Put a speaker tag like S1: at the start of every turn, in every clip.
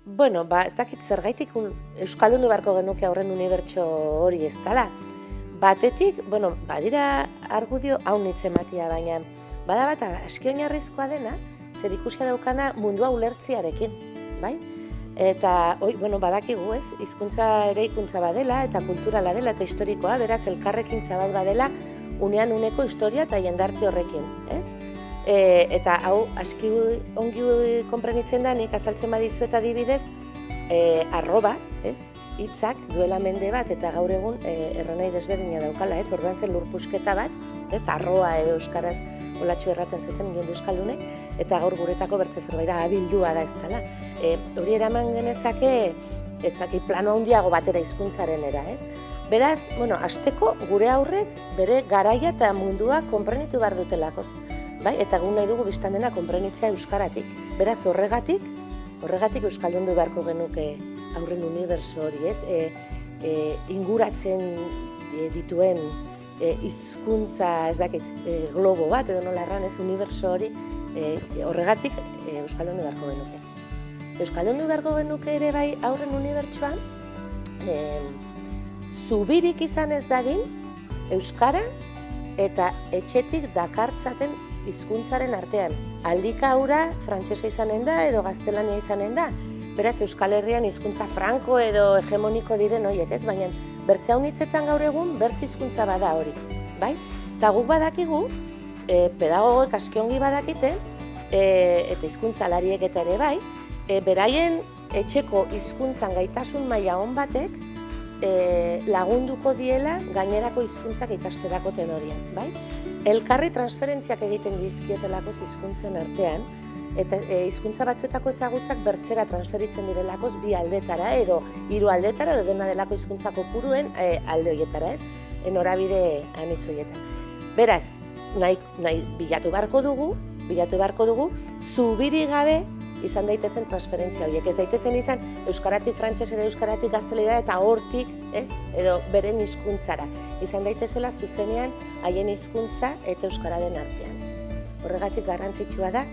S1: Bueno, ez dakit zergaitik euskaldundu beharko genuke aurren unibertso hori ez dela. Batetik, badira argudio haunitz ematia, baina bada bat aski oinarrizkoa dena, zer ikusia daukana mundua ulertziarekin, bai? Eta, badakigu ez, hizkuntza ere hizkuntza badela, eta kulturala dela, eta historikoa, beraz, elkarrekintza bat badela, unean uneko historia eta jendarte horrekin, ez? Eta hau, aski ongi konprenitzen da, nik azaltzen badizuet adibidez, arroba, ez? Hitzak duela mende bat eta gaur egun erranai desberdina daukala, ez? Orduan zen lurpusketa bat, ez? Arroa edo euskaraz olatxu erraten zuten jende euskaldunek, eta gaur guretako bertze zerbait da, abildua da ez dela. Hori eraman genezake, plano handiago batera hizkuntzarenera, ez? Beraz, hasteko gure aurrek bere garaia eta mundua konprenitu behar dutelakoz, bai? Eta egun nahi dugu biztan dena konprenitzea euskaratik. Beraz, horregatik euskaldundu beharko genuke aurren unibertso hori, ez? Inguratzen dituen hizkuntza, ez dakit, globo bat, edo nola erran, ez, unibertso hori, horregatik euskaldundu beharko genuke. Euskaldundu beharko genuke ere bai aurren unibertsoan, zubirik izan ez dagin, euskara eta etxetik dakartzaten hizkuntzaren artean. Aldika hura frantsesa izanen da edo gaztelania izanen da. Beraz, Euskal Herrian hizkuntza franko edo hegemoniko diren horiek, ez? Baina bertze haunitzetan gaur egun bertze hizkuntza bada hori, bai? Eta guk badakigu, pedagogoek aski ongi badakite, eta hizkuntzalariek eta ere bai, beraien etxeko hizkuntzan gaitasun maila on batek lagunduko diela gainerako hizkuntzak ikasterako tenorian, bai? Elkarri transferentziak egiten dizkietelako hizkuntzen artean, eta hizkuntza batzuetako ezagutzak bertzera transferitzen direlakoz bi aldetara edo hiru aldetara edo dena delako hizkuntza kopuruen alde horietara, ez? Norabide anitz horietan. Beraz, nahi bilatu beharko dugu, zubiri gabe izan daitezen transferentzia horiek. Ez daitezen izan euskaratik frantsesera, euskaratik gaztelera eta hortik, ez? Edo beren hizkuntzara. Izan daitezela zuzenean haien hizkuntza eta euskararen artean. Horregatik garrantzitsua da,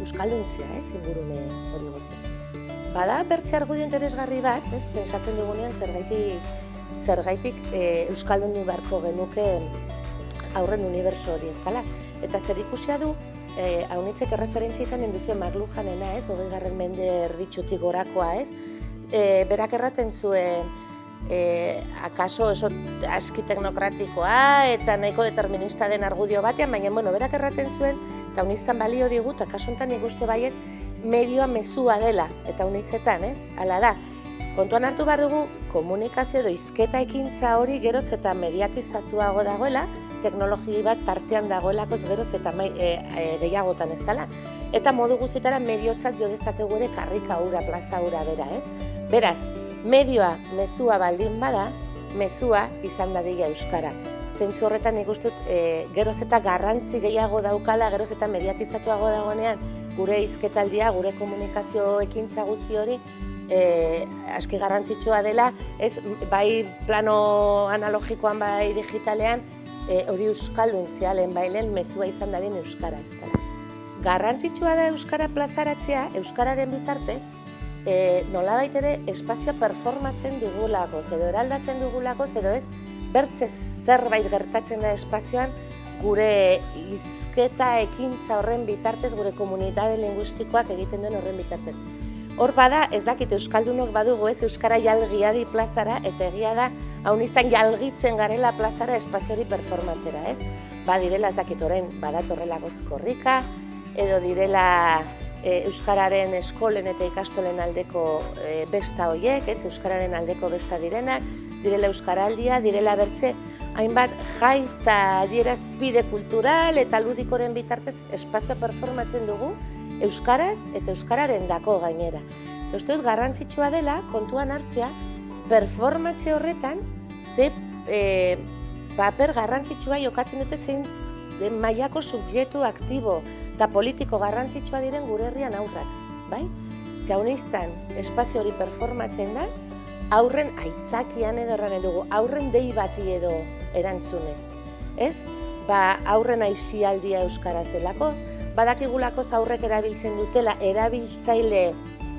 S1: euskalduntzia, ez? Ingurune hori guztia. Bada bertze argudio interesgarri bat, ez? Pentsatzen dugunean zergaitik euskaldundu beharko genuke aurren unibertso hori ez dela. Eta zer ikusia du, haunitzek erreferentzia izanen duzuen McLuhanena, ez? 20. mende erditsutik gorakoa, ez? Berak erraten zuen, akaso aski teknokratikoa eta nahiko determinista den argudio batean, baina berak erraten zuen, eta hauniztan balio digut, akaso honetan ikuste baiet, medioa mezua dela, eta haunitzetan, ez? Hala da, kontuan hartu behar dugu, komunikazio edo hizketa ekintza hori geroz eta mediatizatuago dagoela, teknologi bat tartean dagoelakoz geroz eta gehiagotan ez dela. Eta modu guztietara mediotzat jo dezakegu ere karrika hura, plaza hura bera, ez? Beraz, medioa mezua baldin bada, mezua izan dadila euskara. Zentzu horretan ikustut geroz eta garrantzi gehiago daukala, geroz eta mediatizatuago dagoenean, gure hizketaldia, gure komunikazio ekintza guzti hori, aski garrantzitsua dela, ez, bai plano analogikoan, bai digitalean, hori euskalduntzea lehen mezua izan dadin euskara ez dela. Garrantzitsua da euskara plazaratzea, euskararen bitartez, nolabait ere espazioa performatzen dugulakoz, edo eraldatzen dugulakoz, edo ez, bertze zerbait gertatzen da espazioan, gure hizketa ekintza horren bitartez, gure komunitate linguistikoak egiten duen horren bitartez. Hor bada, ez dakit euskaldunok badugu ez, euskara jalgia di plazara, eta egia da, hauniztan jalgitzen garela plazara espazio hori performatzera, ez? Direla ez dakit orain, badatorrelakoz korrika, edo direla euskararen eskolen eta ikastolen aldeko besta horiek, ez? Euskararen aldeko besta direnak, direla euskaraldia, direla bertze, hainbat jai eta adierazpide kultural eta ludikoren bitartez espazioa performatzen dugu, euskaraz eta euskararen dako gainera. Eta uste dut garrantzitsua dela, kontuan hartzea, performatze horretan, ze paper garrantzitsua jokatzen dute zein mailako subjektu aktibo eta politiko garrantzitsua diren gure herrian aurrak, bai? Ze hauniztan espazio hori performatzen da, aurren aitzakian edo erranen dugu, aurren dei bati edo erantzunez, ez? Aurren aisialdia euskaraz delako, badakigulako zaurrek erabiltzen dutela, erabiltzaile,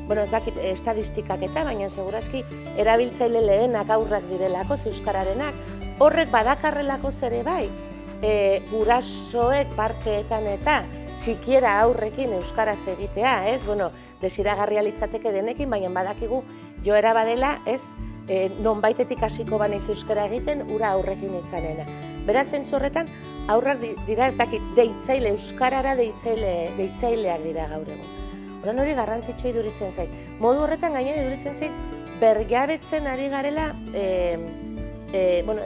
S1: ez dakit estadistikak eta, baina seguraski erabiltzaile lehenak aurrak direlako, euskararenak, horrek badakarrelako ere bai, gurasoek parkeetan eta sikiera aurrekin euskaraz egitea, ez? Desiragarria litzateke denekin, baina badakigu joera badela, ez? Nonbaitetik hasiko banaiz euskara egiten, ura aurrekin izanena. Beraz, zentzu horretan, aurrak dira, ez dakit, deitzaile, euskarara deitzaileak dira gaur egun. Horan hori garrantzitsua iduritzen zait. Modu horretan gainen iduritzen zait, bergabetzen ari garela,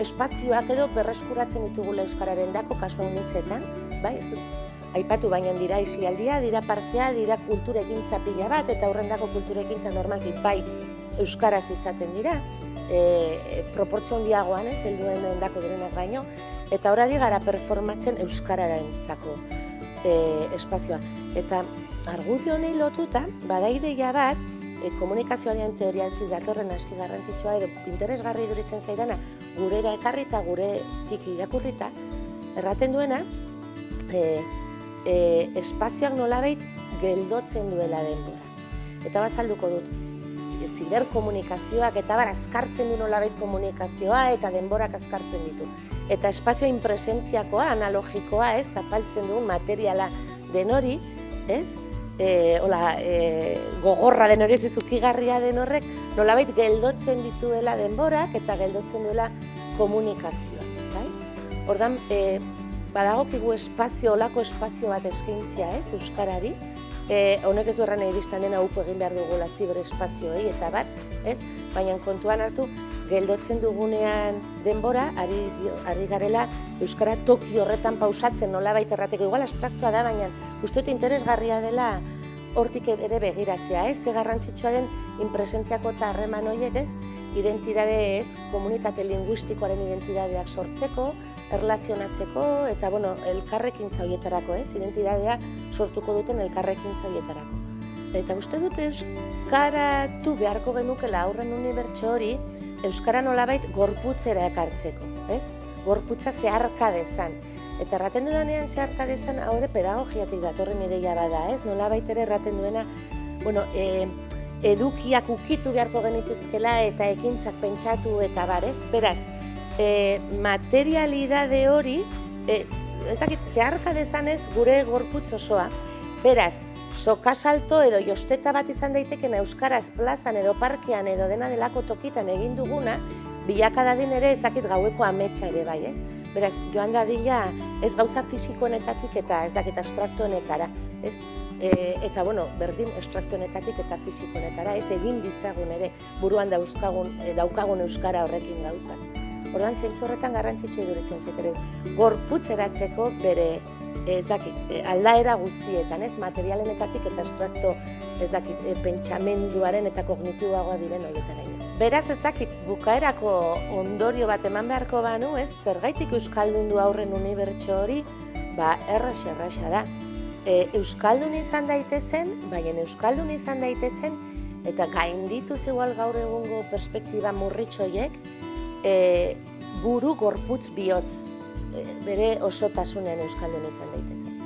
S1: espazioak edo berreskuratzen ditugula euskararen dako, kasu honitzetan, bai, ez dut, aipatu baina dira isialdia, dira parkea, dira kulturekintza pila bat, eta horrendako kulturekintza normalki bai euskaraz izaten dira, proportzio handiagoan ez, helduen dako direnak baino, eta horari gara performatzen euskararentzako espazioa. Eta argudio honei lotuta, bada ideia bat, komunikazioaren teoriatik datorren aski garrantzitsua edo interesgarri iduritzen zaidana gurera ekarri eta guretik irakurrita, erraten duena, espazioak nolabait geldotzen duela denbora. Eta bazalduko dut, ziberkomunikazioak eta azkartzen du nolabait komunikazioa eta denborak azkartzen ditu. Eta espazioa inpresentiakoa, analogikoa, ez, zapaltzen dugun materiala den hori, ez, gogorra den hori, ez ukigarria den horrek, nolabait geldotzen dituela denborak eta geldotzen duela komunikazioa. Ordan, badagokigu espazio, olako espazio bat eskaintzea, ez, euskarari, honek ez du erran egin dena uko egin behar dugula ziberespazioei eta bat, ez? Baina kontuan hartu, geldotzen dugunean denbora, ari garela euskara toki horretan pausatzen nolabait errateko. Igual abstraktua da, baina uste dut interesgarria dela hortik ere begiratzea, ez? Ze garrantzitsua den inpresentziako eta harreman horiek, ez? Identitate, ez? Komunitate linguistikoaren identitateak sortzeko, erlazionatzeko eta, elkarrekintza horietarako, ez? Identitatea sortuko duten elkarrekintza horietarako. Eta uste dute euskaratu beharko genukela aurren unibertso hori, euskara nolabait gorputzera ekartzeko, ez? Gorputza zeharka dezan. Eta erraten dudanean zeharka dezan, hau ere pedagogiatik datorren ideia bada, ez? Nolabait ere erraten duena, edukiak ukitu beharko genituzkela eta ekintzak pentsatu eta bar, ez? Beraz, materialidade hori, ez dakit zeharka dezanez gure gorputz osoa. Beraz, sokasalto edo josteta bat izan daiteken euskaraz plazan edo parkean edo dena delako tokitan egin duguna, bilaka dadin ere ez dakit gaueko ametsa ere bai, ez? Beraz, joan dadila ez gauza fisikoenetatik eta ez dakit abstraktuenetara, ez? Eta, berdin abstraktuenetatik eta fisikoenetara, ez egin ditzagun ere buruan daukagun euskara horrekin gauzak. Orduan, zentzu horretan garrantzitsua iduritzen zaitere, gorputzeratzeko bere, ez dakit, aldaera guztietan, ez, materialenetatik eta abstrakto, ez dakit, pentsamenduaren eta kognitiboagoa diren horietaraino. Beraz, ez dakit, bukaerako ondorio bat eman beharko banu, ez, zergaitik euskaldundu aurren unibertso hori, erraxa da. Euskaldun izan daitezen, baina euskaldun izan daitezen, eta gaindituz igual gaur egungo perspektiba murritxoiek, buru gorputz bihotz, bere osotasunean euskaldun izan daitezen.